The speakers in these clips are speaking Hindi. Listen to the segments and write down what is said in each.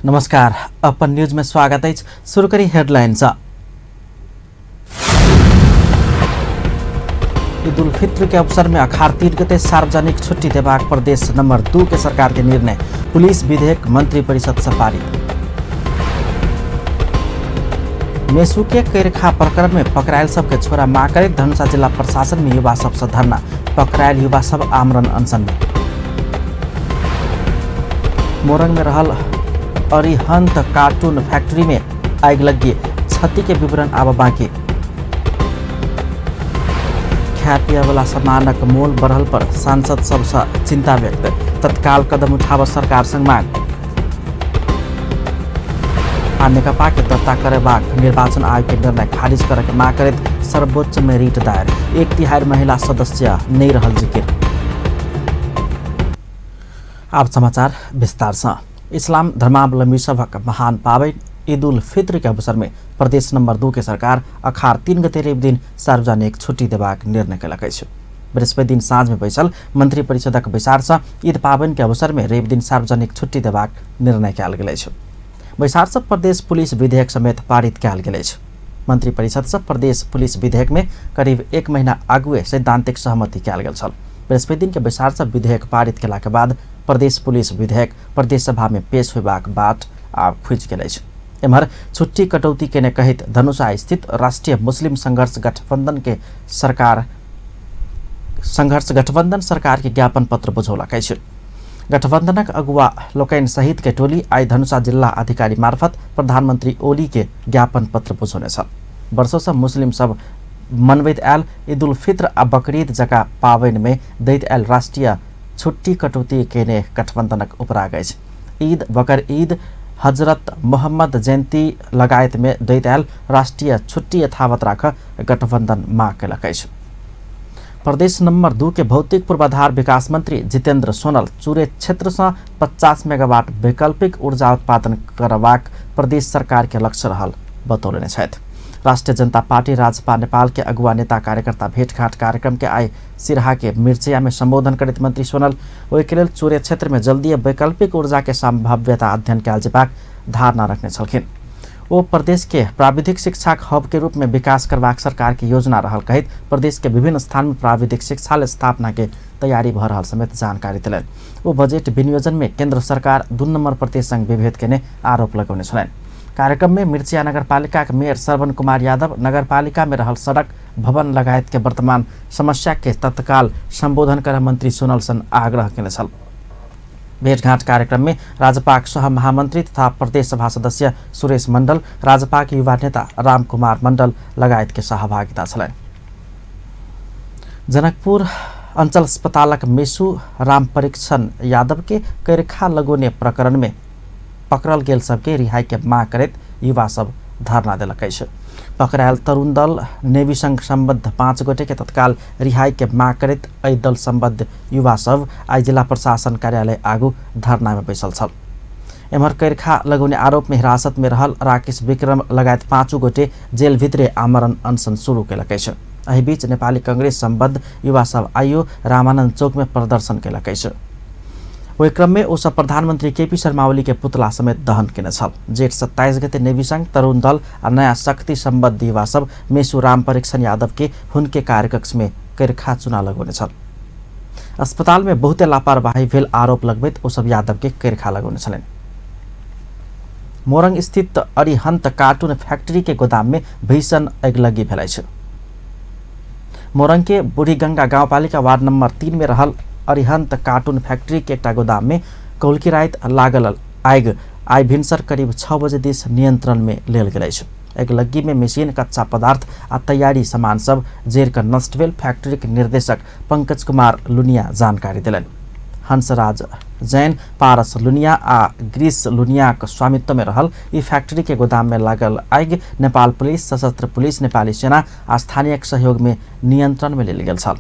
नमस्कार, अपन न्यूज में स्वागत है। शुरू करी हेडलाइंस। ईद उल फित्र के अवसर में अखाड़ 3 गते सार्वजनिक छुट्टी देबाक प्रदेश नंबर 2 के सरकार के निर्णय। पुलिस विधेयक मंत्री परिषद से पारित। मेसू के कैरखा प्रकरण में पकड़ायल सबके छोरा माकरे धनुषा जिला प्रशासन में युवा सबसे धरना। पकड़ायल युवा सब आमरण अनशन में। मोरंग में रहल अरिहंत कार्टून फैक्ट्री में आग लगी, क्षति के विवरण अब बाकी। खाय वाला सामानक मोल बढ़ल पर सांसद सबसे चिंता व्यक्त, तत्काल कदम उठाव सरकार संग मांग। नेकपा के दर्ता करेबाक निर्वाचन आयोग के निर्णय खारिज करे के मांग करत सर्वोच्च में रिट दायर। 1/3 महिला सदस्य नहीं रहल जिक्र। अब समाचार विस्तार से। इस्लाम धर्मावलंबी सभक महान पावन ईद उल फित्र के अवसर में प्रदेश नंबर 2 के सरकार अखाड़ 3 गते रवि दिन सार्वजनिक छुट्टी देबाक निर्णय कयलक अछि। बृहस्पति दिन साँझ में बैसल मंत्री परिषदक बैसार से ईद पावन के अवसर में रवि दिन सार्वजनिक छुट्टी देबाक निर्णय कयल गेल अछि। बैसार से प्रदेश पुलिस विधेयक समेत पारित कयल गेल अछि। मंत्री परिषद से प्रदेश पुलिस विधेयक में करीब 1 महीना आगुए सैद्धांतिक सहमति कयल गेल छल। बृहस्पति दिन के बैसार से विधेयक पारित केला के बाद प्रदेश पुलिस विधेयक प्रदेश सभा में पेश होबाक बाट आब खुजि गेल अछि। एम्हर छुट्टी कटौती केने कहित धनुषा स्थित राष्ट्रीय मुस्लिम संघर्ष गठबंधन सरकार के ज्ञापन पत्र बुझौलक अछि। गठबंधनक अगुवा लोकैन सहित के टोली आई धनुषा जिला अधिकारी मार्फत प्रधानमंत्री ओली के ज्ञापन पत्र बुझौने छल। वर्षों से मुस्लिम सब मनबैत आयल ईद उल फित्र आ बकरीद जका पावनि में दैत आयल राष्ट्रीय छुट्टी कटौती केने गठबंधनक उपराग अछि। ईद, बकर ईद, हजरत मोहम्मद जयंती लगायत में दैत आयल राष्ट्रीय छुट्टी यथावत राख गठबंधन मांग कयलक अछि। प्रदेश नंबर 2 के भौतिक पूर्वाधार विकास मंत्री जितेंद्र सोनल चूरे क्षेत्र से 50 मेगावाट वैकल्पिक ऊर्जा उत्पादन करबाक प्रदेश सरकार के लक्ष्य रहल बतौलने छथि। राष्ट्रीय जनता पार्टी राजपा नेपाल के अगुवा नेता कार्यकर्ता भेंटघाट कार्यक्रम के आई सिरहा के मिर्चिया में संबोधन करत मंत्री सोनल ओहि के लेल चूरे क्षेत्र में जल्दी वैकल्पिक ऊर्जा के संभाव्यता अध्ययन कयल जेबाक धारणा रखने छलखिन। वो प्रदेश के प्राविधिक शिक्षा हब के रूप में विकास करबाक सरकार की योजना रहल कहित प्रदेश के विभिन्न स्थान में प्राविधिक शिक्षा स्थापना के तैयारी भ रहल समेत जानकारी दिलन। वो बजट विनियोजन में केंद्र सरकार 2 नंबर प्रदेश संग विभेद केने आरोप लगौने छलैन। कार्यक्रम में मिर्चिया नगरपालिका के मेयर श्रवण कुमार यादव नगरपालिका में रहल सड़क भवन लगायत के वर्तमान समस्या के तत्काल संबोधन कर मंत्री सोनल सन आग्रह केने छल। भेंटघाट कार्यक्रम में राजपा सह महामंत्री तथा प्रदेश सभा सदस्य सुरेश मंडल, राजपा के युवा नेता राम कुमार मंडल लगायत के सहभागिता छलैन। जनकपुर अंचल अस्पतालक मेसू राम परीक्षण यादव के कैरखा लगोने प्रकरण में पकड़ल गेल सबके रिहाई के मांग करैत युवा सब धरना देलक अछि। पकड़ायल तरुण दल नेवी संघ संबद्ध 5 गोटे के तत्काल रिहाई के मांग करैत एहि दल संबद्ध युवा सब आई जिला प्रशासन कार्यालय आगू धरना में बैसल छल। एम्हर कैरखा लगौने आरोप में हिरासत में रहल राकेश विक्रम लगायत 5 गोटे जेल भित्रे आमरण अनशन शुरू केलक अछि। एहि बीच नेपाली कांग्रेस संबद्ध युवा सब आइयो रामानंद चौक में प्रदर्शन केलक अछि। ओहि क्रम में ओ सब प्रधानमंत्री केपी शर्मा ओली के पुतला समेत दहन केने छल। जेठ 27 गते नेवी संघ तरुण दल और नया शक्ति संबद्ध युवा सब मेसू राम परीक्षण यादव के हुनके कार्यकक्ष में कैरखा चुना लगौने छल। अस्पताल में बहुते लापरवाही भेल आरोप लगबैत ओ सब यादव के कैरखा लगौने छलैन। मोरंग स्थित अरिहंत कार्टून फैक्ट्री के गोदाम में भीषण अगिलगी भेल अछि। मोरंग के बूढ़ी गंगा गांवपालिका वार्ड नंबर 3 में रहल अरिहंत कार्टून फैक्ट्री के एकटा गोदाम में कौलकी रात लागल आग आई भिनसर करीब 6 बजे दिस नियंत्रण में लेल गेल अछि। अगिलगी में मशीन, कच्चा पदार्थ आ तैयारी सामान सब जैर कर नष्ट भेल फैक्ट्री के निर्देशक पंकज कुमार लुनिया जानकारी दिलन। हंसराज जैन, पारस लुनिया आ ग्रीस लुनिया के स्वामित्व में रहल ई फैक्ट्री के गोदाम में लागल आग नेपाल पुलिस, सशस्त्र पुलिस, नेपाली सेना आ स्थानीय सहयोग में नियंत्रण में लेल गेल छल।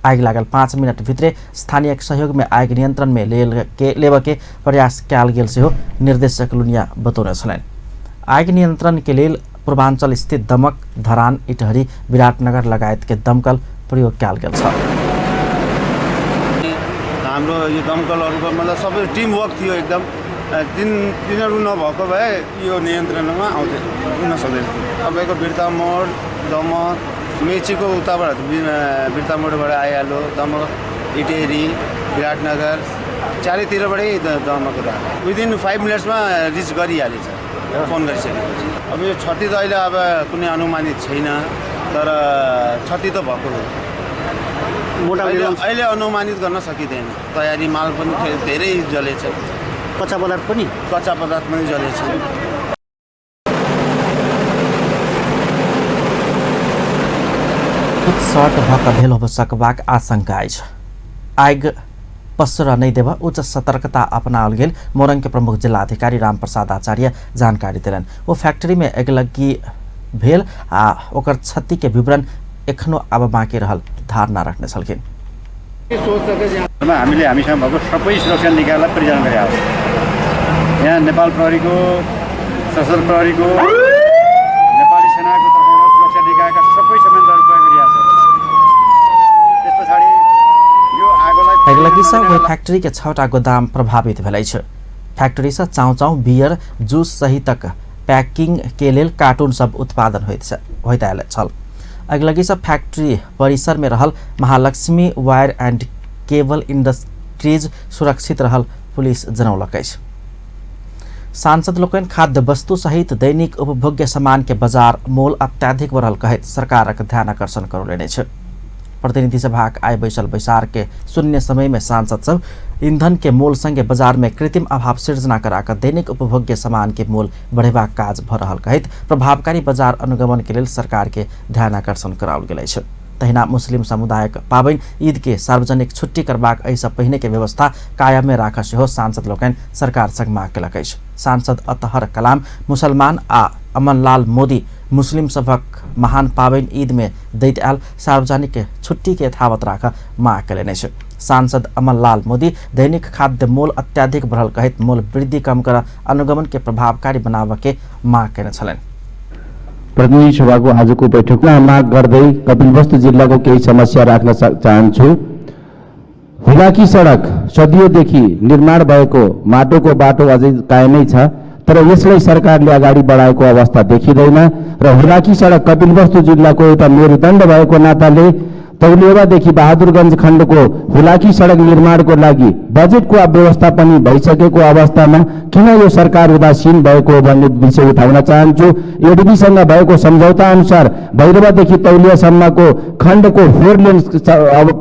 आग लागल 5 मिनट भित्रे स्थानीय सहयोग में आग नियंत्रण में लेबे के प्रयास कयल गेल सेहो निर्देशक लुनिया बतौने छलैन। आग नियंत्रण के लेल पूर्वांचल स्थित दमक, धरान, इटहरी, विराटनगर लगायत के दमकल प्रयोग कयल गेल छ। हाम्रो यो दमकलहरुको मतलब सबै टिम वर्क थियो एकदम तिनीहरू नभएको भए यो नियन्त्रणमा हुन सक्दैन। तपाईँको बिर्ता मोड, दमक, मेचीको उताबाट बिर्ता मोडबाट आइहाल्यो, दमक, इटेरी, विराटनगर चारैतिरबाटै दमकहरू आयो। विदिन 5 मिनट्समा रिच गरिहालेछ फोन गरिसकेपछि। अब यो क्षति त अहिले अब कुनै अनुमानित छैन, तर क्षति त भएको हो। अहिले अनुमानित गर्न सकिँदैन। तयारी माल पनि धेरै जलेछ, कच्चा पदार्थ पनि जलेछ। शर्ट भक भेल हो सकबाक आशंका अछि। आगि पसर नहीं देव उच्च सतर्कता अपनाओल गेल मोरंग के प्रमुख जिला अधिकारी रामप्रसाद आचार्य जानकारी दिलन। वो फैक्ट्री में अगिलगी भेल आ ओकर क्षति के विवरण एखनो अब बाँकी रहल धारणा रखने छलखिन। हामीले हामीसँग भएको सबै सुरक्षा निकायलाई परिचालन गरेका छौँ। यहाँ नेपाल प्रहरीको, सशस्त्र प्रहरीको, नेपाली सेनाको तर्फबाट सुरक्षा निकायका सबै संयन्त्रहरू प्रयोग गरिरहेका छन्। त्यस पछाडि यो आगोलाई वही फैक्ट्री के 6टा गोदाम प्रभावित भेलै छ। फैक्ट्री से चाउचाउ, बियर, जूस सहितक पैकिंग के लेल कार्टून सब उत्पादन होइत आयल छल। अगिलगी से फैक्ट्री परिसर में रहल Mahalakshmi wire and cable industries सुरक्षित रहल पुलिस जनौलक अछि। सांसद लोकनि खाद्य वस्तु सहित दैनिक उपभोग्य सामान के बाजार मोल अत्याधिक बढ़ल कहैत सरकारक ध्यान आकर्षण करौलनि अछि। प्रतिनिधि सभाक आय बैसल बैसार के शून्य समय में सांसद सब ईंधन के मोल संगे बाजार में कृत्रिम अभाव सृजना कराकर दैनिक उपभोग्य सामान के मोल बढ़ेबाक काज भ रहल कहैत प्रभावकारी बाजार अनुगमन के लेल सरकार के ध्यान आकर्षण कराओल गेल अछि। तहिना मुस्लिम समुदायक पाबनि ईद के सार्वजनिक छुट्टी करबाक एहिसँ पहिने के व्यवस्था कायम में राख सेहो सांसद लोकनि सरकार संग माग केलक अछि। सांसद अतहर कलाम मुसलमान आ अमनलाल मोदी मुस्लिम सभक महान पाबनि ईद में दैत आयल सार्वजनिक छुट्टी के यथावत राख माग केलनि अछि। सांसद अमनलाल मोदी दैनिक खाद्य मोल अत्याधिक बढ़ल कहैत मोल वृद्धि कम कर अनुगमन के प्रभावकारी बनाव के माग केने छलनि। प्रतिनिधि सभाको आजको बैठकमा माग गर्दै कपिलवस्तु जिल्लाको केही समस्या राख्न चाहन्छु। हुलाकी सडक सदियोदेखि निर्माण भएको माटोको बाटो अझै कायमै छ, तर यसलाई सरकारले अगाडि बढाएको अवस्था देखिँदैन र हुलाकी सडक कपिलवस्तु जिल्लाको एउटा मेरुदण्ड भएको नाताले तौलिएवादेखि बहादुरगञ्ज खण्डको हुलाकी सडक निर्माणको लागि बजेटको व्यवस्था पनि भइसकेको अवस्थामा किन यो सरकार उदासीन भएको हो भन्ने विषय उठाउन चाहन्छु। एडीबीसँग भएको सम्झौता अनुसार भैरवादेखि तौलियासम्मको खण्डको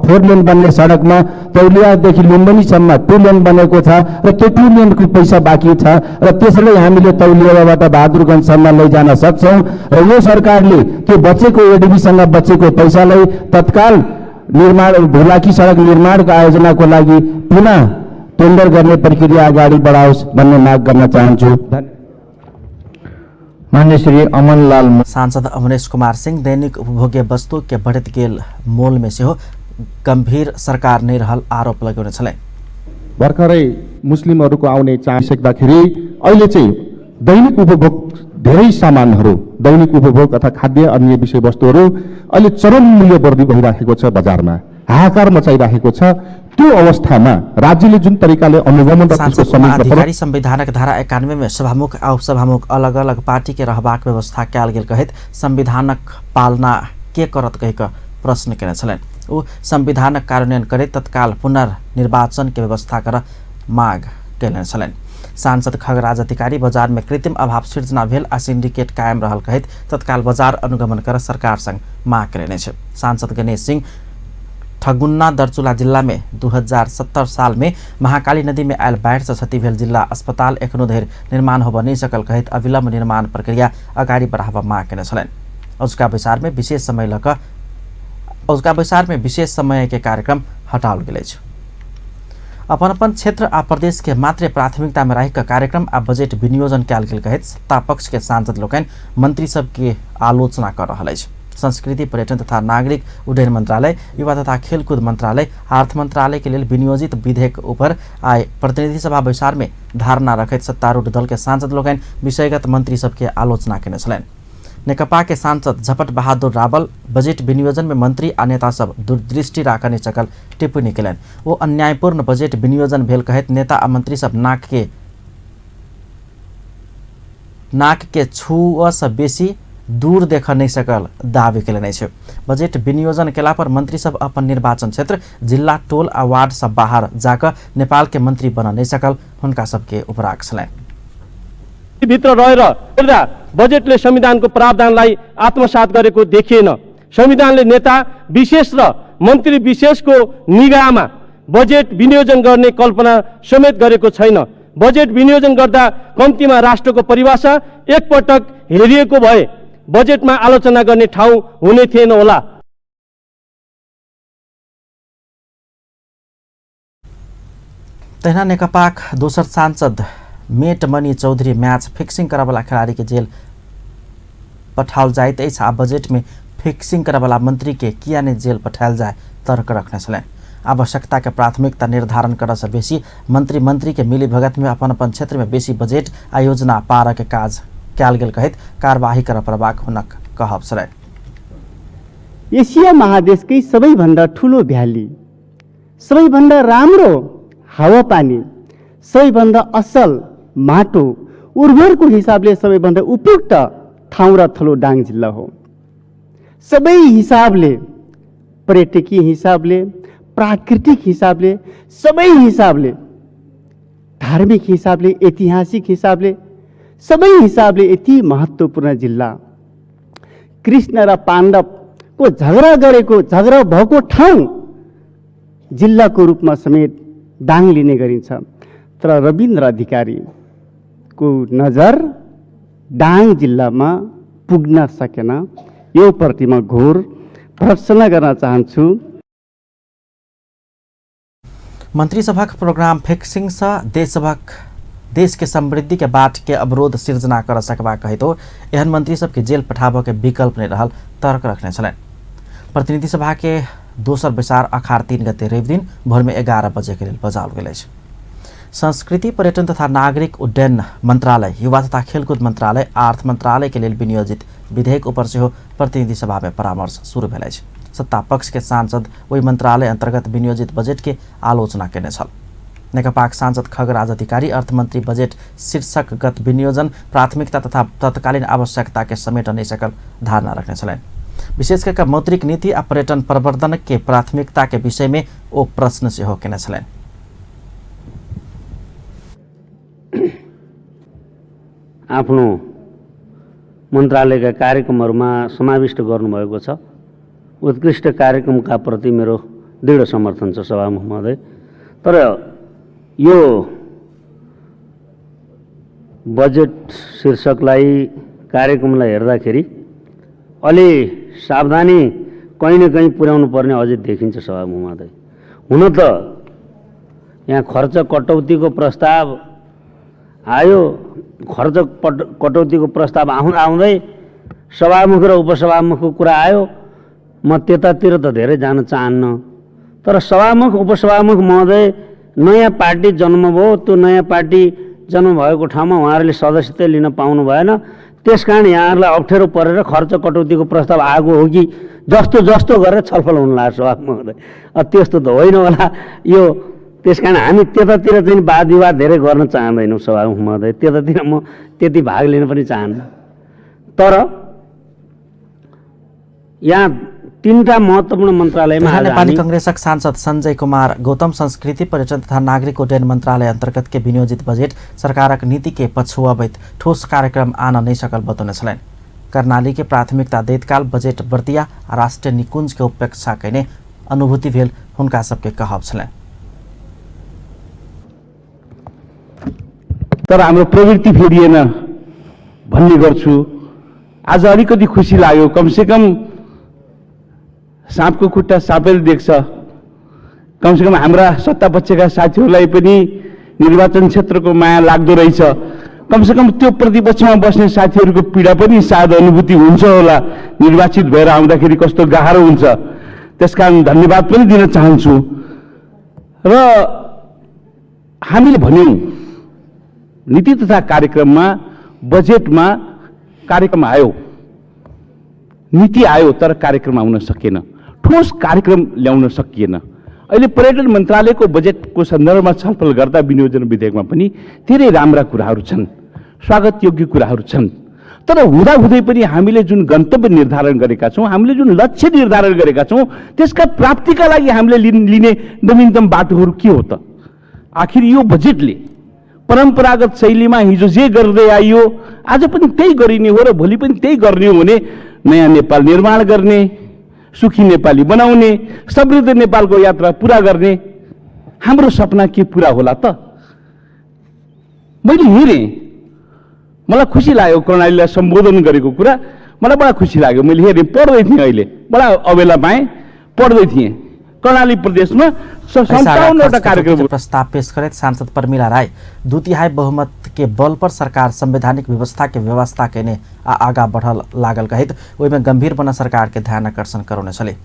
4 लेन बन्ने सडकमा तौलियादेखि लुम्बिनीसम्म 2 लेन बनेको छ र त्यो 2 लेनको पैसा बाँकी छ र त्यसलाई हामीले तौलियाबाट बहादुरगञ्जसम्म लैजान सक्छौँ र यो सरकारले त्यो बचेको एडीबीसँग बचेको पैसालाई तत्काल निर्माण हुलाकी सडक निर्माणको आयोजनाको लागि पुनः टेन्डर गर्ने प्रक्रिया अगाडि बढाओस् भन्ने माग गर्न चाहन्छु। मान्य श्री अमनलाल। सांसद अमरेश कुमार सिंह दैनिक उपभोग्य वस्तु के बढ़त गेल मोल में सेहो गंभीर सरकार नै रहल आरोप लगाउने छले। भर्खरै मुस्लिमहरूको आउने चान्स देख्दाखेरि अहिले चाहिँ दैनिक उपभोग धेरै सामानहरू दैनिक उपभोग अथवा खाद्य अन्य विषयवस्तुहरू अहिले चरम मूल्य वृद्धि भइरहेको छ, बजारमा हाहाकार मचाइरहेको छ। त्यो अवस्थामा राज्यले जुन तरिकाले अनुगमन अधिकारी संविधानक धारा 91 में सभामुख आ उपसभामुख अलग अलग पार्टी के रहबाक व्यवस्था कयल गेल कहैत संविधानक पालना के करत कहिक प्रश्न केने छलनि। ओ संविधानक कार्यान्वयन करे तत्काल पुनर्निर्वाचन के व्यवस्था कर माग केने छलनि। सांसद खगराज अधिकारी बाजार में कृत्रिम अभाव सृजना भेल आ सिंडिकेट कायम रहल कहैत तत्काल बाजार अनुगमन कर सरकार संग माग केने छै। सांसद गणेश सिंह ठगुन्ना दर्चुला जिला में 2070 साल में महाकाली नदी में आयल बाढ़ से क्षति भेल जिला अस्पताल एखनो धरि निर्माण होब नहीं सकल कहैत अविलंब निर्माण प्रक्रिया अगाडि बढ़ावा माग केने छलनि। औजका बैसार में विशेष समय के कार्यक्रम हटाओल गेल अछि। अपन अपन क्षेत्र आ प्रदेश के मात्र प्राथमिकता में रहिक कार्यक्रम आ बजेट विनियोजन कयल गेल कहैत सत्ता पक्ष के सांसद लोकनि मंत्री सब के आलोचना कर रहल अछि। संस्कृति पर्यटन तथा नागरिक उड्डयन मंत्रालय, युवा तथा खेलकूद मंत्रालय, अर्थ मंत्रालय के लिए विनियोजित विधेयक ऊपर आए प्रतिनिधि सभा बैसार में धारणा रखैत सत्तारूढ़ दल के सांसद लोकनि विषयगत मंत्री सब के आलोचना केने छलनि। नेकपा के सांसद झपट बहादुर रावल बजेट विनियोजन में मंत्री आ नेता सब दूरदृष्टि राखने चकल टिप्पणी केलनि। वो अन्यायपूर्ण बजेट विनियोजन भेल कहैत नेता आ मंत्री सब नाक के नाक के छुअ से बेसी दूर देख नहीं सकल दावी केले नहीं है। बजेट विनियोजन केला पर मंत्री सब अपन निर्वाचन क्षेत्र जिला टोल आ वार्ड से बाहर जाकर नेपाल के मंत्री बन नहीं सकल उनका सबके उपराग छलैन। भित्र रहेर बजेटले संविधानको प्रावधानलाई आत्मसात गरेको देखिएन। संविधानले नेता विशेष र मन्त्री विशेषको निगाहमा बजेट विनियोजन गर्ने कल्पना समेत गरेको छैन। बजेट विनियोजन गर्दा कम्तीमा राष्ट्रको परिभाषा एकपटक हेरिएको भए बजेटमा आलोचना गर्ने ठाउँ हुने थिएन होला। तहिना नेकपाक दोसर सांसद मेटमणि चौधरी मैच फिक्सिंग करावाला खिलाड़ी के जेल पठाल जाए आ बजेट में फिक्सिंग करावाला मंत्री के किया ने जेल पठाल जाए तर्क रखने छलें। आवश्यकता के प्राथमिकता निर्धारण कर से बेसी मंत्री के मिली भगत में अपन अपन क्षेत्र में बेसी बजेट आयोजना पार के काज कैल गेल कहित कार्यवाही कर प्रभाग हुनक कहब छलै। एशिया महादेशकै सबैभन्दा ठुलो भ्याली, सबैभन्दा राम्रो हावापानी, सबैभन्दा असल माटो, उर्वरको हिसाबले सबैभन्दा उपयुक्त ठाउँ र थलो दाङ जिल्ला हो। सबै हिसाबले, पर्यटकीय हिसाबले, प्राकृतिक हिसाबले, सबै हिसाबले, धार्मिक हिसाबले, ऐतिहासिक हिसाबले, सबै हिसाबले यति महत्त्वपूर्ण जिल्ला। कृष्ण र पाण्डवको झगडा भएको ठाउँ जिल्लाको रूपमा समेत दाङ लिने गरिन्छ। तर रविन्द्र अधिकारीको नजर दाङ जिल्लामा पुग्न सकेन। यो प्रति म घोर भर्त्सना गर्न चाहन्छु। मंत्रिसभा प्रोग्राम फिक्सिंग से देश के समृद्धि के बाट के अवरोध सिर्जना कर सकबा कहितो एहन मंत्री सब के जेल पठाबो के विकल्प नहीं रहल तर्क रखने छलें। प्रतिनिधि सभा के दोसर बैसार अखाड़ 3 गते रवि दिन भोर में 11 बजे के लिए बजाओल गेल। संस्कृति पर्यटन तथा नागरिक उड्डयन मंत्रालय, युवा तथा खेलकूद मंत्रालय, अर्थ मंत्रालय के लिए विनियोजित विधेयक ऊपर से प्रतिनिधि सभा में परामर्श शुरू भेल। सत्ता पक्ष के सांसद वही मंत्रालय अंतर्गत विनियोजित बजेट के आलोचना केने छल। नेकपाक सांसद खगराज अधिकारी अर्थमंत्री बजेट शीर्षकगत विनियोजन प्राथमिकता तथा तत्कालीन आवश्यकता के समेट नहीं सकल धारणा रखने छलें। विशेष करके मौद्रिक नीति आ पर्यटन प्रवर्धन के प्राथमिकता के विषय में वो प्रश्न से हो केने छलें। आफ्नो मन्त्रालयका कार्यक्रमहरूमा समाविष्ट गर्नुभएको छ। उत्कृष्ट कार्यक्रमका प्रति मेरो दृढ समर्थन छ सभामुख महोदय। तर यो बजेट शीर्षकलाई कार्यक्रमलाई हेर्दाखेरि अलि सावधानी कहीँ न कहीँ पुर्याउनु पर्ने अझै देखिन्छ सभामुख महोदय। हुन त यहाँ खर्च कटौतीको प्रस्ताव आयो। खर्च कटौतीको प्रस्ताव आउँदै सभामुख र उपसभामुखको कुरा आयो। म त्यतातिर त धेरै जान चाहन्न। तर सभामुख उपसभामुख महोदय नयाँ पार्टी जन्म भयो। त्यो नयाँ पार्टी जन्म भएको ठाउँमा उहाँहरूले सदस्यता लिन पाउनु भएन। त्यसकारण यहाँहरूलाई अप्ठ्यारो परेर खर्च कटौतीको प्रस्ताव आएको हो कि जस्तो गरेर छलफल हुन लाग्छ सभामुख महोदय। त्यस्तो त होइन होला यो। त्यसकारण हामी त्यतातिर चाहिँ वाद विवाद धेरै गर्न चाहँदैनौँ सभामुख महोदय। त्यतातिर म त्यति भाग लिन पनि चाहन्न। तर यहाँ 3टा महत्त्वपूर्ण मन्त्रालयमा नेपाली कांग्रेसक सांसद संजय कुमार गौतम संस्कृति पर्यटन तथा नागरिक उड्डयन मंत्रालय अंतर्गत के विनियोजित बजेट सरकारक नीति के पछुआबैत ठोस कार्यक्रम आन नहीं सकल बतौने छलें। कर्णाली के प्राथमिकता दैतकाल बजेट बर्दिया राष्ट्रीय निकुंज के उपेक्षा कैने अनुभूति भेल हुनका सबके कहब छलें। तर हाम्रो प्रवृत्ति फेरिएन भन्ने गर्छु। आज अलिकति खुसी लाग्यो। कमसेकम साँपको खुट्टा साँपैले देख्छ। कमसेकम हाम्रा सत्तापक्षका साथीहरूलाई पनि निर्वाचन क्षेत्रको माया लाग्दो रहेछ। कमसेकम त्यो प्रतिपक्षमा बस्ने साथीहरूको पीडा पनि सायद अनुभूति हुन्छ होला। निर्वाचित भएर आउँदाखेरि कस्तो गाह्रो हुन्छ। त्यसकारण धन्यवाद पनि दिन चाहन्छु। र हामीले भन्यौँ नीति तथा कार्यक्रममा बजेटमा कार्यक्रम आयो, नीति आयो, तर कार्यक्रम आउन सकेन। ठोस कार्यक्रम ल्याउन सकिएन। अहिले पर्यटन मन्त्रालयको बजेटको सन्दर्भमा छलफल गर्दा विनियोजन विधेयकमा पनि धेरै राम्रा कुराहरू छन्। स्वागत योग्य कुराहरू छन्। तर हुँदाहुँदै पनि हामीले जुन गन्तव्य निर्धारण गरेका छौँ, हामीले जुन लक्ष्य निर्धारण गरेका छौँ, त्यसका प्राप्तिका लागि हामीले लिने नवीनतम बाटोहरू के हो त? आखिर यो बजेटले परम्परागत शैलीमा हिजो जे गर्दै आइयो आज पनि त्यही गरिने हो र भोलि पनि त्यही गर्ने हो भने नयाँ नेपाल निर्माण गर्ने, सुखी नेपाली बनाउने, समृद्ध नेपालको यात्रा पूरा गर्ने हाम्रो सपना के पूरा होला त? मैले हेरेँ, मलाई खुसी लाग्यो कर्णालीलाई सम्बोधन गरेको कुरा, मलाई बडा खुसी लाग्यो। मैले हेरेँ, पढ्दै थिएँ, अहिले बडा अबेला पाएँ, पढ्दै थिएँ। कर्णाली प्रदेशमा 57वटा कार्यक्रम प्रस्ताव पेश करे सांसद प्रमिला राय 2/3 बहुमत के बल पर सरकार संवैधानिक व्यवस्था के व्यवस्था केने आगा बढ़ल लागल कहित ओहिमे गंभीर बना सरकार के ध्यान आकर्षण करने छले।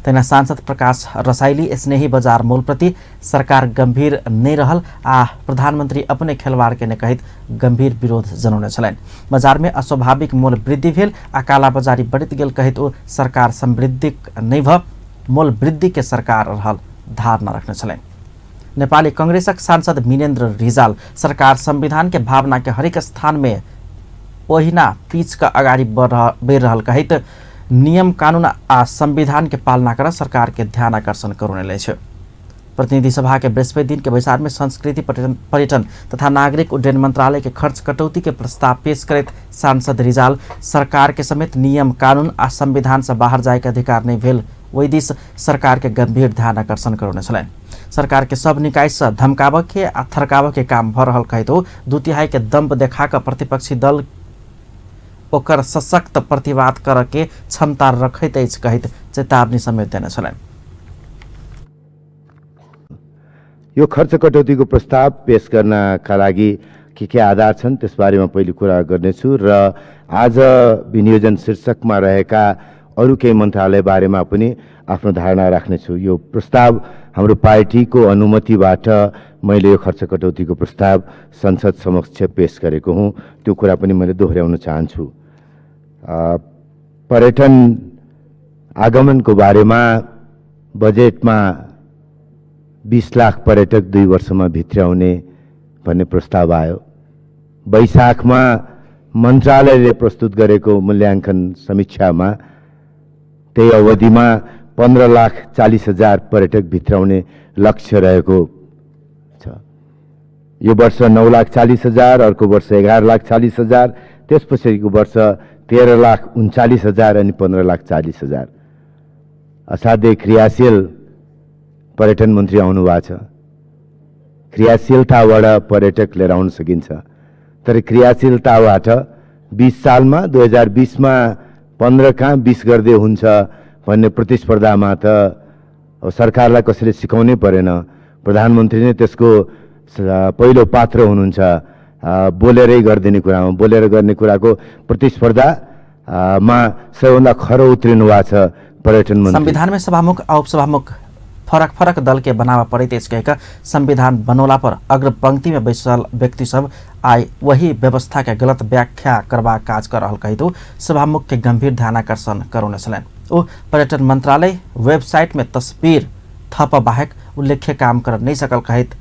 तेना सांसद प्रकाश रसाइली स्नेही बजार मूल प्रति सरकार गंभीर नहीं रहल आ प्रधानमंत्री अपने खिलवाड़ के ने कहित गंभीर विरोध जनाउने छलैन। बजार में अस्वाभाविक मूल वृद्धि भेल आ काला बजारी बढ़ित गेल कहित ओ सरकार समृद्धि नहीं भ मूल वृद्धि के सरकार रहल धारणा रखने छलैन। नेपाली कांग्रेसक सांसद मिनेन्द्र रिजाल सरकार संविधान के भावना के हरेक स्थान में ओहिना पीछ का अगाडि बेर रहल कहित नियम कानून आ संविधान के पालना कर सरकार के ध्यान आकर्षण करने छ। प्रतिनिधि सभा के बृहस्पति दिन के बैसार में संस्कृति पर्यटन तथा नागरिक उड्डयन मंत्रालय के खर्च कटौती के प्रस्ताव पेश करत सांसद रिजाल सरकार के समेत नियम कानून आ संविधान से बाहर जाए के अधिकार नहीं भेल वही दिस सरकार के गंभीर ध्यान आकर्षण करने छलैन। सरकार के सब निकाय से धमकाव के आ थरकाव के काम भ रहल कहित 2/3 के दम्ब देखा कर प्रतिपक्षी दल ओकर सशक्त प्रतिवाद कर के क्षमता रखैत अछि कहित चेतावनी समेत देने छलैन। यो खर्च कटौतीको प्रस्ताव पेश गर्नका लागि के आधार छन् त्यसबारेमा पहिले कुरा गर्नेछु र आज विनियोजन शीर्षकमा रहेका अरू केही मन्त्रालय बारेमा पनि आफ्नो धारणा राख्नेछु। यो प्रस्ताव हाम्रो पार्टीको अनुमतिबाट मैले यो खर्च कटौतीको प्रस्ताव संसद समक्ष पेश गरेको हुँ, त्यो कुरा पनि मैले दोहोर्याउन चाहन्छु। पर्यटन आगमनको बारेमा बजेटमा 20 लाख पर्यटक 2 वर्षमा भित्र्याउने भन्ने प्रस्ताव आयो। वैशाखमा मन्त्रालयले प्रस्तुत गरेको मूल्याङ्कन समीक्षामा त्यही अवधिमा 15,40,000 पर्यटक भित्राउने लक्ष्य रहेको छ। यो वर्ष 9,40,000, अर्को वर्ष 11,40,000, त्यसपछिको वर्ष 13,39,000 अनि 15,40,000। असाध्यै क्रियाशील पर्यटन मन्त्री आउनु भएको छ। क्रियाशीलताबाट पर्यटक लिएर आउन सकिन्छ, तर क्रियाशीलताबाट 20 सालमा 2020 मा 15 कहाँ 20 गर्दै हुन्छ भन्ने प्रतिस्पर्धामा त सरकारलाई कसैले सिकाउनै परेन। प्रधानमन्त्री नै त्यसको पहिलो पात्र हुनुहुन्छ। बोलेरै गरिदिने कुरामा, बोलेर गर्ने कुराको प्रतिस्पर्धामा सबैभन्दा खरो उत्रिनु भएको छ पर्यटन मन्त्री। संविधान में सभामुख आ उपसभामुख फरक फरक दल के बनावा पड़े तेज कहकर संविधान बनौला पर अग्रपंक्ति में बैसल व्यक्ति सब आए वही व्यवस्था के गलत व्याख्या करवा काज कर रहल कहितो सभामुख के गंभीर ध्यान आकर्षण करने छलैन। ओ पर्यटन मंत्रालय वेबसाइट में तस्वीर थप बाहेक उल्लेख्य काम कर नहीं सकल कहित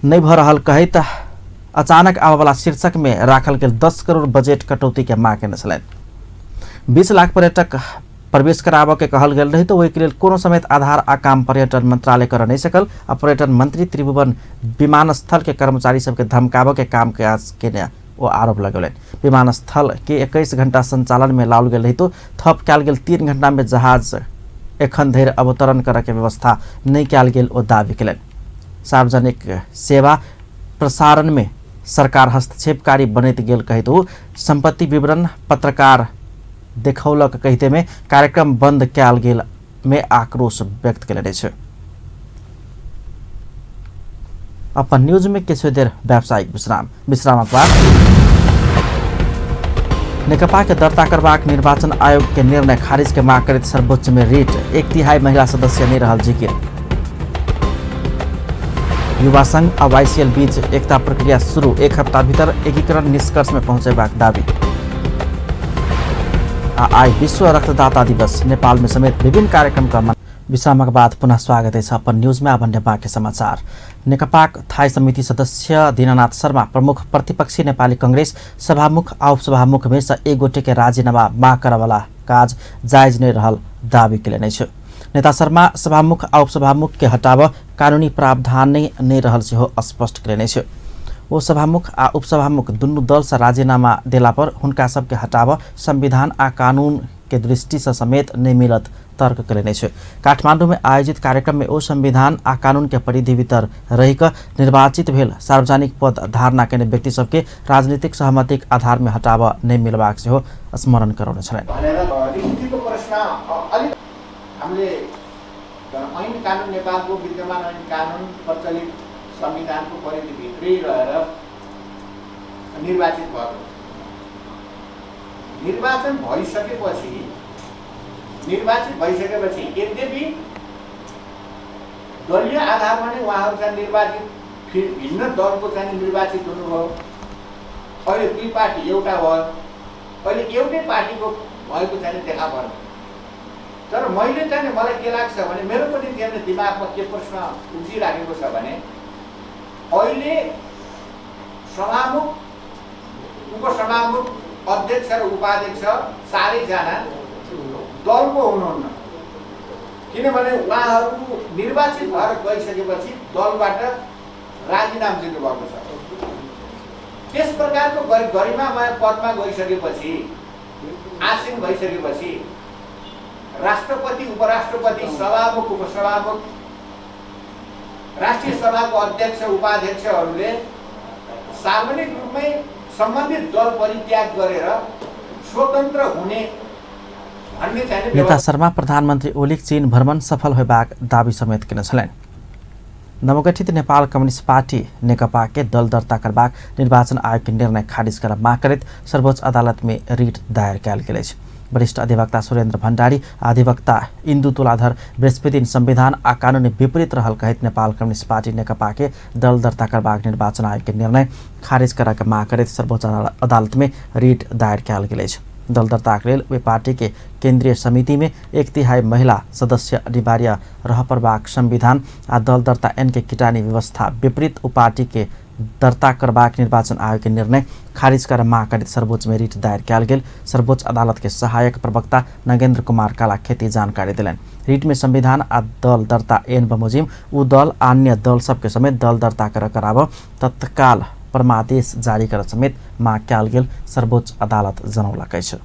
नहीं भ रहल कहित अचानक आवावाला शीर्षक में राखल गेल 10 करोड़ बजेट कटौती के मांग केने छलैन। 20 लाख पर्यटक प्रवेश कराबऽ के कहल गेल रही तो वही के लिए कोनो समेत आधार आ काम पर्यटन मंत्रालय कर नहीं सकल। आ पर्यटन मंत्री त्रिभुवन विमानस्थल के कर्मचारी सबके धमकाबऽ के काम के वो आरोप लगौलन। विमानस्थल के 21 घंटा संचालन में लाओल गेल रही तो थप कयल गेल 3 घंटा में जहाज एखन धरि अवतरण करे के व्यवस्था नहीं कयल गेल ओ दावी केलन। सार्वजनिक सेवा प्रसारण में सरकार हस्तक्षेपकारी बनैत गेल कहितो संपत्ति विवरण पत्रकार देखौलक कहते में कार्यक्रम बंद कयल गेल में आक्रोश व्यक्त केलने छ। अपन न्यूज में किछु देर व्यावसायिक विश्राम बाद नेकपा के दर्ता करबाक निर्वाचन आयोग के निर्णय खारिज के मांग करते सर्वोच्च में रिट 1/3 महिला सदस्य नहीं रहल जिकिर। युवा संघ आ YCL बीच एकता प्रक्रिया शुरू 1 हफ्ता भीतर एकीकरण निष्कर्ष में पहुंचेबाक दावी। आज विश्व रक्तदाता दिवस नेपाल में समेत विभिन्न कार्यक्रम का विश्रामका बाद पुनः स्वागत छ अपन न्यूजमा। अब बाँकी समाचार। नेकपा थाई समिति सदस्य दीननाथ शर्मा प्रमुख प्रतिपक्षी नेपाली कांग्रेस सभामुख आ उपसभामुख में से एक गोटे के राजीनामा माग करवाला काज जायज नहीं रहल दावी कैले छ। नेता शर्मा सभामुख आ उपसभामुख के हटाव कानूनी प्रावधान नहीं रहल से हो स्पष्ट कैले छ। वो सभामुख आ उपसभामुख दुनू दल से राजीनामा देला पर हुनका सबके हटाव संविधान आ कानून के दृष्टि से समेत नहीं मिलत तर्क कैले छ। काठमाडौँ में आयोजित कार्यक्रम में ओ संविधान आ कानून के परिधि भीतर रहिक निर्वाचित भेल सार्वजनिक पद धारणा करने व्यक्ति सबके राजनीतिक सहमति के आधार में हटाव नहीं मिलबाक से हो स्मरण कराउने छन्। कानून नेपालको विद्यमान ऐन कानून प्रचलित संविधानको परिधिभित्रै रहेर निर्वाचित भयो। निर्वाचित भइसकेपछि यद्यपि दलीय आधारमा नै उहाँहरू चाहिँ निर्वाचित भिन्न दलको चाहिँ निर्वाचित हुनुभयो। अहिले दुई पार्टी एउटा भयो, अहिले एउटै पार्टीको भएको चाहिँ देखा पर्यो। तर मैले चाहिँ मलाई के लाग्छ भने मेरो पनि त्यहाँ दिमागमा के प्रश्न उब्जिराखेको छ भने अहिले सभामुख उपसभामुख अध्यक्ष र उपाध्यक्ष चारैजना दलको हुनुहुन्न। किनभने उहाँहरू निर्वाचित भएर गइसकेपछि दलबाट राजीनामा दिनुभएको छ। त्यस प्रकारको गरिमामय पदमा गइसकेपछि आसीन भइसकेपछि राष्ट्रपति उपराष्ट्रपति सभामुख उपसभामुख राष्ट्रिय सभाको अध्यक्ष उपाध्यक्षहरूले सार्वजनिक रूपमै सम्बन्धित दल परित्याग गरेर स्वतन्त्र हुने भन्ने चाहिँ नेता शर्मा प्रधानमन्त्री ओलीक चीन भ्रमण सफल होबाक दावी समेत किन छलैन। नवगठित नेपाल कम्युनिस्ट पार्टी नेकपा के दल दर्ता करबाक निर्वाचन आयोग के निर्णय खारिज कर माग करत सर्वोच्च अदालत में रिट दायर कयल गेल अछि। वरिष्ठ अधिवक्ता सुरेन्द्र भण्डारी अधिवक्ता इन्दु तुलाधर बृहस्पति संविधान आ कानून विपरीत रहल कहत नेपाल कम्युनिस्ट पार्टी नेकपा के दल दर्ता करबाक निर्वाचन आयोग के निर्णय खारिज कराके माग करत सर्वोच्च अदालत में रिट दायर कयल गेल अछि। दल दर्ताक लेल वे पार्टी के केंद्रीय समिति में 1/3 महिला सदस्य अनिवार्य रह परबाक संविधान आ दल दर्ता एन के किटानी व्यवस्था विपरीत उ पार्टी के दर्ता करबाक निर्वाचन आयोग के निर्णय खारिज कर माग करत सर्वोच्च में रिट दायर कयल गेल। सर्वोच्च अदालत के सहायक प्रवक्ता नगेन्द्र कुमार कालाखेती जानकारी दिलन। रिट में संविधान आ दल दर्ता एन बमोजिम उ दल अन्य दल सबके समेत दल दर्ता कराव तत्काल परमादेश जारी कर समेत माग कयल गेल सर्वोच्च अदालत जनौलकै छ।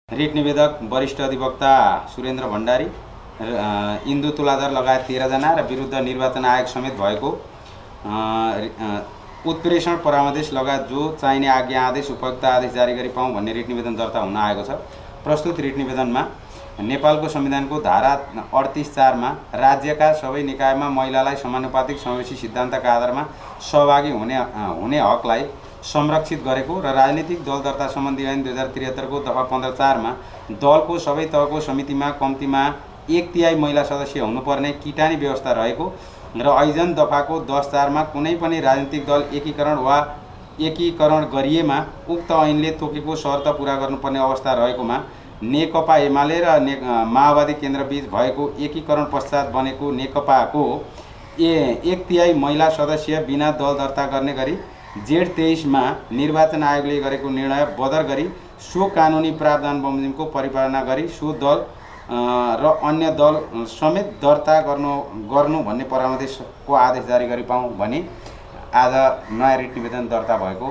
रिट निवेदक वरिष्ठ अधिवक्ता सुरेन्द्र भण्डारी इन्दु तुलाधर लगायत 13 जना र विरुद्ध निर्वाचन आयोग समेत भएको उत्प्रेषण परामर्श लगायत जो चाहिने आज्ञा आदेश उपयुक्त आदेश जारी गरी पाऊँ भन्ने रिट निवेदन दर्ता हुन आएको छ। प्रस्तुत रिट निवेदनमा नेपालको संविधानको धारा 38(4) मा राज्यका सबै निकायमा महिलालाई समानुपातिक समावेशी सिद्धान्तका आधारमा सहभागी हुने हकलाई संरक्षित गरेको र राजनीतिक दल दर्ता सम्बन्धी ऐन 2073 को दफा 15(4) मा दलको सबै तहको समितिमा कम्तीमा 1/3 महिला सदस्य हुनुपर्ने किटानी व्यवस्था रहेको र ऐजन दफाको 10(4) मा कुनै पनि राजनीतिक दल एकीकरण गरिएमा उक्त ऐनले तोकेको शर्त पूरा गर्नुपर्ने अवस्था रहेकोमा नेकपा एमाले र माओवादी केन्द्रबीच भएको एकीकरण पश्चात बनेको नेकपाको 1/3 महिला सदस्य बिना दल दर्ता गर्ने गरी जेठ 23 मा निर्वाचन आयोगले गरेको निर्णय बदर गरी सो कानुनी प्रावधान बमोजिमको परिपालना गरी सो दल र अन्य दल समेत दर्ता गर्नु भन्ने परामर्शको आदेश जारी गरी पाऊँ भनी आज नयाँ रिट निवेदन दर्ता भएको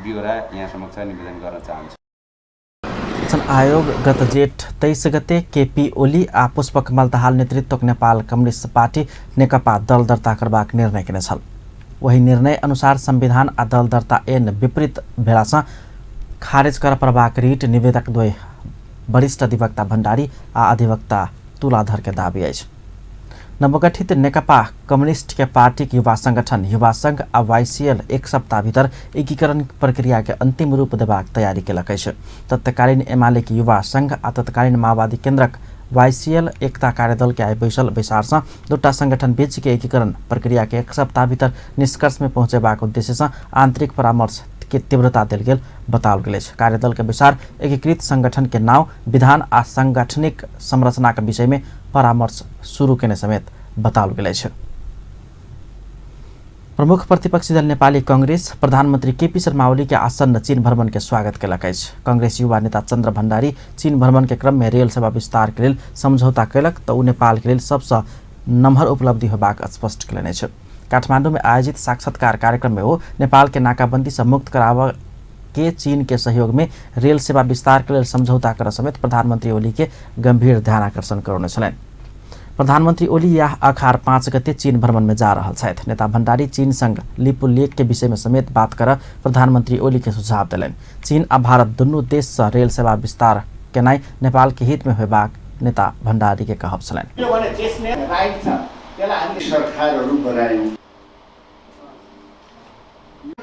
ब्यौरा यहाँ समक्ष निवेदन गर्न चाहन्छु। आयोग गत जेठ 23 गते केपी ओली आ पुष्पकमल दाहाल नेतृत्वक नेपाल कम्युनिस्ट पार्टी नेकपा दल दर्ता करबाक निर्णय केने छल। वही निर्णय अनुसार संविधान आ दल दर्ता एन विपरीत भेलासँ खारेज कर परबाक रिट निवेदक द्वय वरिष्ठ अधिवक्ता भण्डारी आ अधिवक्ता तुलाधर के दाबी अछि। नवगठित नेकपा कम्युनिस्ट के पार्टी के युवा संगठन युवा संघ आ वाईसीएल एक सप्ताह भीतर एकीकरण प्रक्रिया के अंतिम रूप देबाक तैयारी केलकै छ। तत्कालीन एमाले के युवा संघ आ तत्कालीन माओवादी केन्द्रक वाईसीएल एकता कार्यदल के आइ बैसल बैसार दुटा संगठन बीच के एकीकरण प्रक्रिया के एक सप्ताह भीतर निष्कर्ष में पहुंचेबाक उद्देश्य से आंतरिक परामर्श के तीव्रता दिल गेल बताओल गेल अछि। कार्यदल के अनुसार एकीकृत संगठन के नाम, विधान आ सांगठनिक संरचना के विषय में परामर्श शुरू केने समेत बताओल गेल अछि। प्रमुख प्रतिपक्षी दल नेपाली कांग्रेस प्रधानमंत्री केपी शर्मा ओली के आसन्न चीन भ्रमण के स्वागत कयलक अछि। कांग्रेस युवा नेता चंद्र भण्डारी चीन भ्रमण के क्रम में रेल सेवा विस्तार के लेल समझौता कयलक तऽ ओ नेपाल के लेल सबसँ नम्हर उपलब्धि होबाक स्पष्ट कयलनि अछि। काठमांडू में आयोजित साक्षात्कार कार्यक्रम में वो नेपाल के नाकाबंदी से मुक्त कराव के चीन के सहयोग में रेल सेवा विस्तार के लेल समझौता कर समेत प्रधानमंत्री ओली के गंभीर ध्यानाकर्षण करौने छलनि। प्रधानमंत्री ओली यह अखार 5 गते चीन भ्रमण में जा रहल छथि। नेता भण्डारी चीन संग लिपु लेक के विषय में समेत बात कर प्रधानमंत्री ओली के सुझाव दिलनि। चीन आ भारत दुनू देश से रेल सेवा विस्तार केनाई नेपाल के हित में होबाक नेता भण्डारी के कहब छलनि। सरकारहरू बनायौं,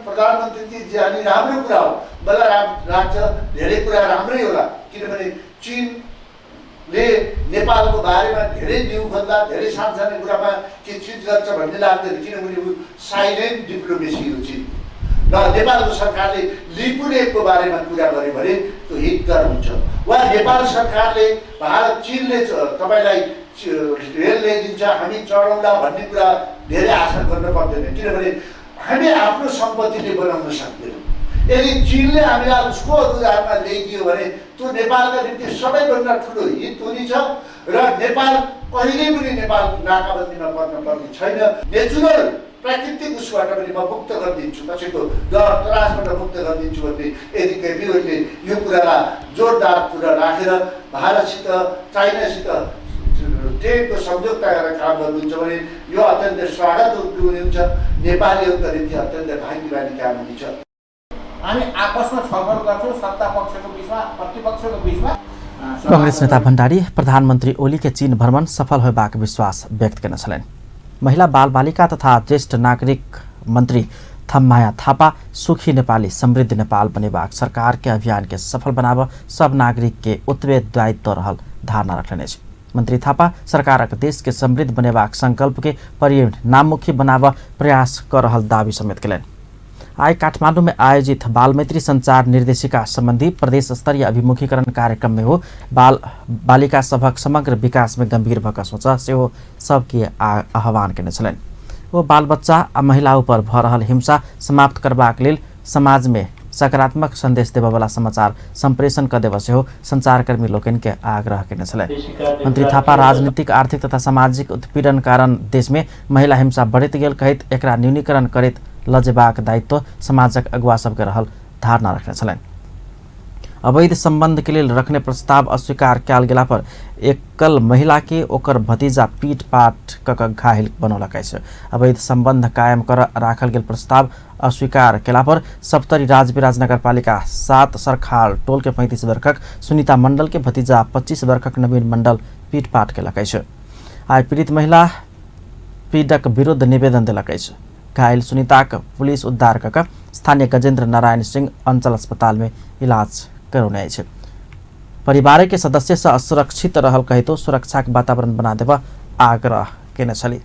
प्रधानमन्त्री जी अनि राम्रो कुरा हो, मलाई लाग्छ धेरै कुरा राम्रै होला, किनभने चीनले नेपालको बारेमा धेरै न्युभन्दा धेरै सानसानो कुरामा के चिज गर्छ भन्ने लाग्दैन, किनभने ऊ साइलेन्ट डिप्लोमेसी हो चीन। र नेपालको सरकारले लिपु लेकको बारेमा कुरा गर्यो भने त्यो हितकर हुन्छ। वा नेपाल सरकारले भारत चीनले तपाईलाई रेल ल्याइदिन्छ, हामी चढौँला भन्ने कुरा धेरै आशा गर्न पर्दैन, किनभने हामी आफ्नो सम्पत्तिले बनाउन सक्दैनौँ। यदि चीनले हामीलाई उसको अनुदानमा ल्याइदियो भने त्यो नेपालका निम्ति सबैभन्दा ठुलो हित हुनेछ र नेपाल कहिल्यै पनि नेपाल नाकाबन्दीमा पर्न पर्ने छैन। नेचुरल प्राकृतिक उसबाट पनि म मुक्त गरिदिन्छु, कसैको डर त्रासबाट मुक्त गरिदिन्छु भन्ने यदि केपी ओलीले यो कुरालाई जोरदार कुरा राखेर भारतसित चाइनासित ट्रेडको सम्झौता गरेर काम गर्नुहुन्छ भने यो अत्यन्त स्वागत हुनुहुन्छ। नेपालीहरूका निम्ति अत्यन्त भाग्यमानी काम हुनेछ। हामी आपसमा छलफल गर्छौँ, सत्ता पक्षको बिचमा, प्रतिपक्षको बिचमा। कांग्रेस नेता भण्डारी प्रधानमंत्री ओली के चीन भ्रमण सफल होबाक विश्वास व्यक्त केने छलनि। महिला बाल बालिका तथा ज्येष्ठ नागरिक मंत्री थम्माया थापा सुखी नेपाली समृद्ध नेपाल बनेबाक सरकार के अभियान के सफल बनाव सब नागरिक के उत्तरदायित्व दायित्व रहल धारणा रखने अछि। मंत्री थापा सरकारक देश के समृद्ध बनेबाक संकल्प के परिणाममुखी बनाव प्रयास कर रहल दावी समेत केलनि। आज काठमांडू में आयोजित बाल मैत्री संचार निर्देशिका संबंधी प्रदेश स्तरीय अभिमुखीकरण कार्यक्रम में हो बाल बालिका सभक समग्र विकास में गंभीर भक सोच सेहो सबके आह्वान केने छलनि। वो बाल बच्चा आ महिला ऊपर भ रहल हिंसा समाप्त करबाक लेल समाज में सकारात्मक संदेश देबयवला समाचार संप्रेषण कर देव सेहो संचारकर्मी लोकनि के आग्रह केने छलनि। मंत्री थापा राजनीतिक आर्थिक तथा सामाजिक उत्पीड़न कारण देश में महिला हिंसा बढ़ैत गेल कहैत एकरा न्यूनीकरण करैत लजेबाक दायित्व समाजक अगुवा सबके रहल धारणा रखने छलनि। अवैध संबंध के लेल रखने प्रस्ताव अस्वीकार कयल गेला पर एकल महिला के ओकर भतीजा पीट पाट कऽ घायल बनौलक अछि। अवैध संबंध कायम कर राखल गेल प्रस्ताव अस्वीकार केला पर सप्तरी राजविराज नगरपालिका 7 सरखाल टोल के 35 वर्षक सुनीता मंडल के भतीजा 25 वर्षक नवीन मंडल पीट पाट केलक अछि। आइ पीड़ित महिला पीड़क विरुद्ध निवेदन देलक अछि। घायल सुनीताक पुलिस उद्धार कऽ स्थानीय गजेन्द्र नारायण सिंह अंचल अस्पताल में इलाज करौने अछि। परिवार के सदस्य से असुरक्षित रहल कहितो सुरक्षा के वातावरण बना देव आग्रह केने छली।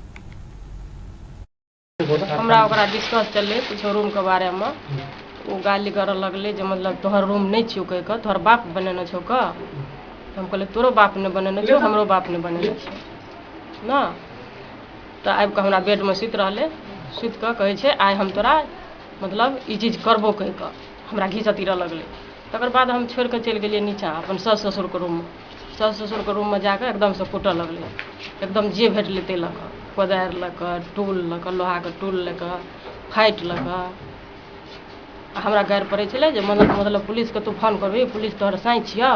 हमरा ओकरा डिस्कस चलले कुछ रूम के बारे में, वो गाली कर लगले जे मतलब तोहर रूम नहीं छियो कह के तोहर बाप बनेने छौ का। हम कहले तोरो बाप ने बनेने छौ, हमरो बाप ने बनेने छौ ना। तो आबि के हमरा बेड में सुत रहले, सुत के कहे छे आइ हम तोरा मतलब ई चीज करबो कह के हमरा घीचतीर लगले। तकर बाद हम छोड़ के चल गेलिए नीचा अपन सास ससुर के रूम में। सास ससुर के रूम में जाकर एकदम से कूट लगले, एकदम जे भेटले ते लक कोदारि लक टूल लक लोहा के टूल लक फाइट लक हमरा गारि पड़े छले जे मतलब पुलिस के तू फोन करबी, पुलिस तोहर साई छियो,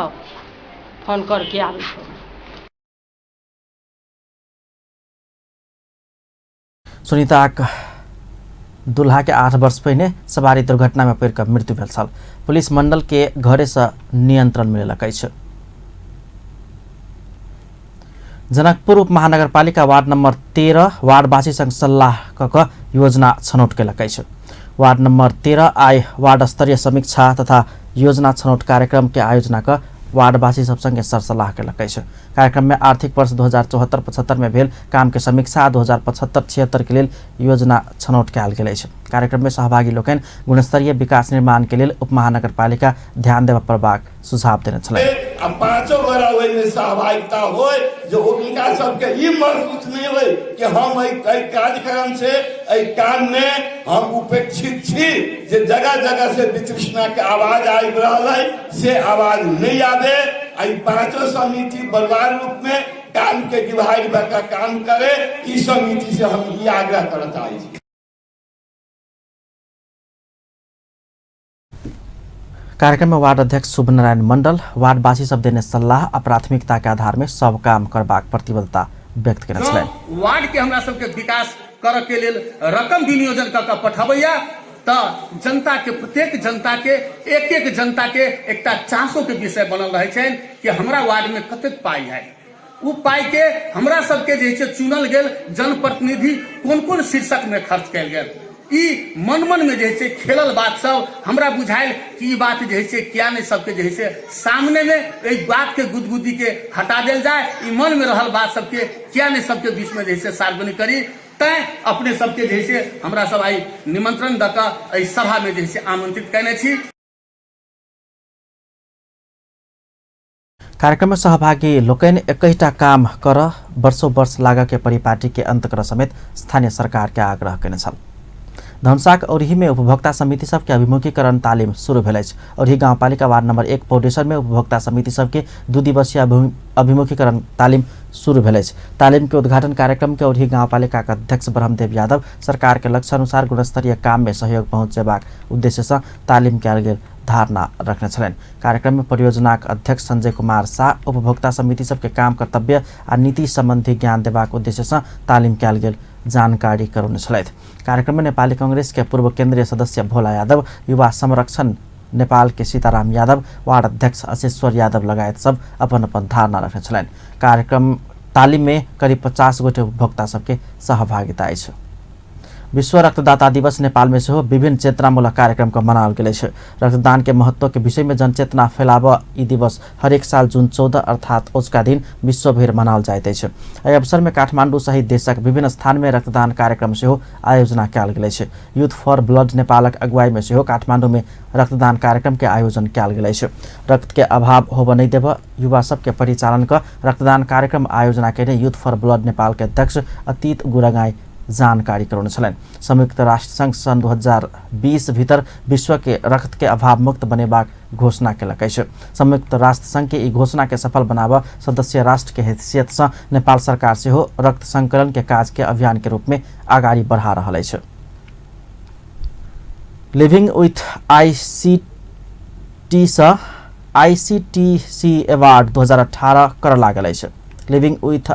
फोन कर के आबै छौ। सुनीताक दुल्हा के 8 वर्ष पहिने सवारी दुर्घटना में पड़ मृत्यु भेल छल। पुलिस मंडल के घरे से नियंत्रण मिललक अछि। जनकपुर उपमहानगरपालिका वार्ड नंबर 13 वार्डवासी संग सल्लाह कऽ योजना छनौट केलक अछि। वार्ड नंबर 13 आइ वार्ड स्तरीय समीक्षा तथा योजना छनौट कार्यक्रम के आयोजना कऽ वार्डवासी सब संगे सरसलाह केलक अछि। कार्यक्रम में आर्थिक वर्ष 2074-75 में भेल काम के समीक्षा 2075-76 के लेल योजना छनौट कयल गेल अछि। कार्यक्रम में सहभागी लोकनि गुणस्तरीय विकास निर्माण के लेल उपमहानगरपालिका ध्यान देवा प्रभाग सुझाव देने छलै। अब पांचों गोरा ओहि में सहभागिता हो जो उनका सबके ई महसूस नहीं हो कि हम एहि कार्यक्रम से एहि काम में हम उपेक्षित छी, जे जगह जगह से वितृष्णा के आवाज आबि रहल है से आवाज नहीं आवे। एहि पांचों समिति बरवार रूप में काम के डिवाइड का काम करे, इस समिति से हम ये आग्रह करता है। कार्यक्रम में वार्ड अध्यक्ष शुभ नारायण मंडल वार्डवासी सब देने सलाह आ प्राथमिकता के आधार में सब काम करबाक प्रतिबद्धता व्यक्त केने छलै। वार्ड के हमरा सबके विकास करऽ के लेल रकम विनियोजन कऽ पठबैया तऽ जनता के प्रत्येक जनता के एक जनता के एकटा चासो के विषय बनल रहे छै कि हमरा वार्ड में कतेक पाई है। उ पाई के हमरा सबके जे छै चुनल गेल जनप्रतिनिधि कोन कोन शीर्षक में खर्च कयल गेल, ई मन में जे है खेलल बात सब हमरा बुझायल कि बात जे है क्या नहीं सबके जे है सामने में एक बात के गुदगुदी के हटा देल जाए, ई मन में रहल बात सबके क्या नहीं सबके बीच में जे है सार्वजनिक करी। तैं अपने सबके जे है हमरा सब आई निमंत्रण द के सभा में जे है आमंत्रित करने छी। कार्यक्रम में सहभागी लोकनि एकैटा काम कर वर्षों वर्ष लाग के परिपाटी के अंत कर समेत स्थानीय सरकार के आग्रह केने छल। धनसाक औरही में उपभोक्ता समिति सबके अभिमुखीकरण तालीम शुरू भेल अछि। औरही गाउँपालिका वार्ड नंबर 1 पौडेसर में उपभोक्ता समिति सबके 2 दिवसीय अभिमुखीकरण तालीम शुरू भेल अछि। तालीम के उद्घाटन कार्यक्रम के औरही गाउँपालिका के अध्यक्ष ब्रह्मदेव यादव सरकार के लक्ष्य अनुसार गुणस्तरीय काम में सहयोग पहुँचेबाक उद्देश्य से तालीम कयल गेल धारणा रखने छलनि। कार्यक्रम में परियोजनाक अध्यक्ष संजय कुमार शाह उपभोक्ता समिति सबके काम कर्तव्य आ नीति संबंधी ज्ञान देबाक उद्देश्य से तालीम कयल गेल जानकारी करौने छलथि। कार्यक्रम में नेपाली कांग्रेस के पूर्व केंद्रीय सदस्य भोला यादव, युवा संरक्षण नेपाल के सीताराम यादव, वार्ड अध्यक्ष अशेश्वर यादव लगायत सब अपन अपन धारणा रखने छलनि। कार्यक्रम तालीम में करीब 50 गोटे उपभोक्ता सबके सहभागिता अछि। विश्व रक्तदाता दिवस नेपाल में से विभिन्न चेतनामूलक कार्यक्रम का मनाओल गेल अछि। रक्तदान के महत्व के विषय में जनचेतना फैलाव ई दिवस हरेक साल जून 14 अर्थात ओजका दिन विश्वभर मनाओल जाइत अछि। एहि अवसर में काठमांडू सहित देशक विभिन्न स्थान में रक्तदान कार्यक्रम से आयोजना कयल गेल अछि। यूथ फॉर ब्लड नेपालक अगुवाई में से काठमांडू में रक्तदान कार्यक्रम के आयोजन कयल गेल अछि। रक्त के अभाव होब नहीं देव युवा सब के परिचालन का रक्तदान कार्यक्रम आयोजना केने यूथ फॉर ब्लड नेपाल के अध्यक्ष अतीत गुरागाई जानकारी करौने छलनि। संयुक्त राष्ट्र संघ सन 2020 भीतर विश्व के रक्त के अभाव मुक्त बनेबाक घोषणा केलक अछि। संयुक्त राष्ट्र संघ के ई घोषणा के सफल बनाब सदस्य राष्ट्र के हैसियत से नेपाल सरकार से रक्त संकलन के काज के अभियान के रूप में आगाड़ी बढ़ा रहल अछि। लिविंग विथ आईसीटी से आईसीटीसी अवार्ड 2018 कर लागल अछि। लिविंग विथ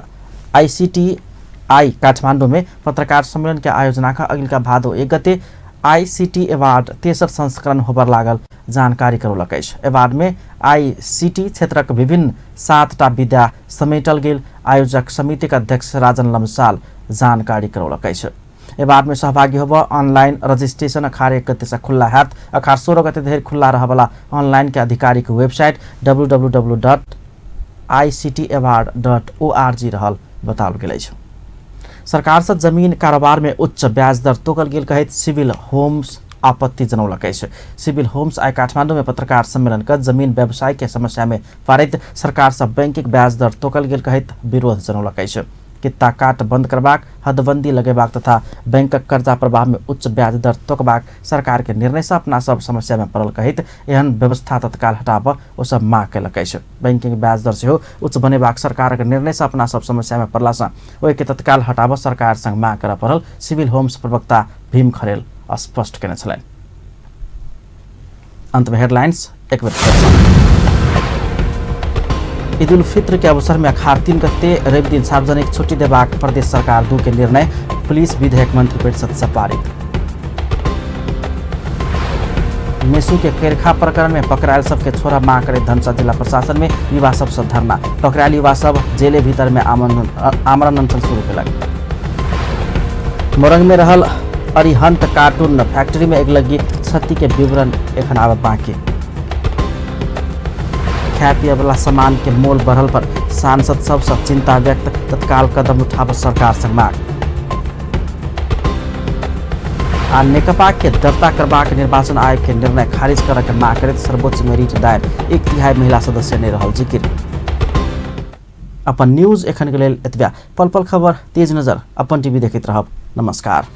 आईसीटी काठमांडू में पत्रकार सम्मेलन के आयोजना का अगिलका भादो 1 गते आईसीटी अवार्ड 63 संस्करण होबर लागल जानकारी करौलक अछि। अवार्ड में आईसीटी क्षेत्रक विभिन्न 7टा विधा समेटल गेल आयोजक समिति के अध्यक्ष राजन लम्साल जानकारी करौलक अछि। अवार्ड में सहभागी होब ऑनलाइन रजिस्ट्रेशन 18 गते से खुला हैत। 16 गते धरि खुला रहबला ऑनलाइन के आधिकारिक वेबसाइट www.ictaward.org रहल बताओल गेल अछि। सरकार से जमीन कारोबार में उच्च ब्याज दर तोकल गेल कहित सिविल होम्स आपत्ति जनौलक अछि। सिविल होम्स आई काठमांडू में पत्रकार सम्मेलन कर जमीन व्यवसाय के समस्या में पारित सरकार से बैंकिंग ब्याज दर तोकल गेल कहित विरोध जनौलक अछि। कित्ता काट बंद करबाक, हदबंदी लगेबाक तथा बैंकक कर्जा प्रवाह में उच्च ब्याज दर तोकबाक सरकार के निर्णय से अपना सब समस्या में पड़ल कहित एहन व्यवस्था तत्काल हटाब ओ सब मांग केलक अछि। बैंकिंग ब्याज दर से उच्च बनेबाक सरकार के निर्णय से अपना सब समस्या में पड़ला से ओहि के तत्काल हटाब सरकार संग मांग कर पड़ल सिविल होम्स प्रवक्ता भीम खरेल स्पष्ट केने छलनि। अंत में हेडलाइंस एक बेर ईद उल फित्र के अवसर में 3 गते रवि दिन सार्वजनिक छुट्टी देबाक प्रदेश सरकार 2 के निर्णय पुलिस विधेयक मंत्री परिषद से पारित। मेसू के केरखा प्रकरण में पकड़ायल सबके छोरा मांग करे धनसा जिला प्रशासन में युवा सब से धरना। पकड़ायल युवा सब जेले भीतर में आमरण अनशन शुरू केलक। मोरंग में रहल अरिहंत कार्टून फैक्ट्री में अगलगी क्षति के विवरण एखन आब बाकी। खाए पिए वाला सामान के मोल बढ़ल पर सांसद सबसे चिंता व्यक्त, तत्काल कदम उठाव सरकार से माग। आ नेकपा के दर्ता करबाक निर्वाचन आयोग के निर्णय खारिज करके माग करैत सर्वोच्च में रिट दायर, 1/3 महिला सदस्य ने रहल जिकिर। अपन न्यूज एखन के लेल एतबा। पल पल खबर तेज नजर अपन टीवी देखैत रहब। नमस्कार।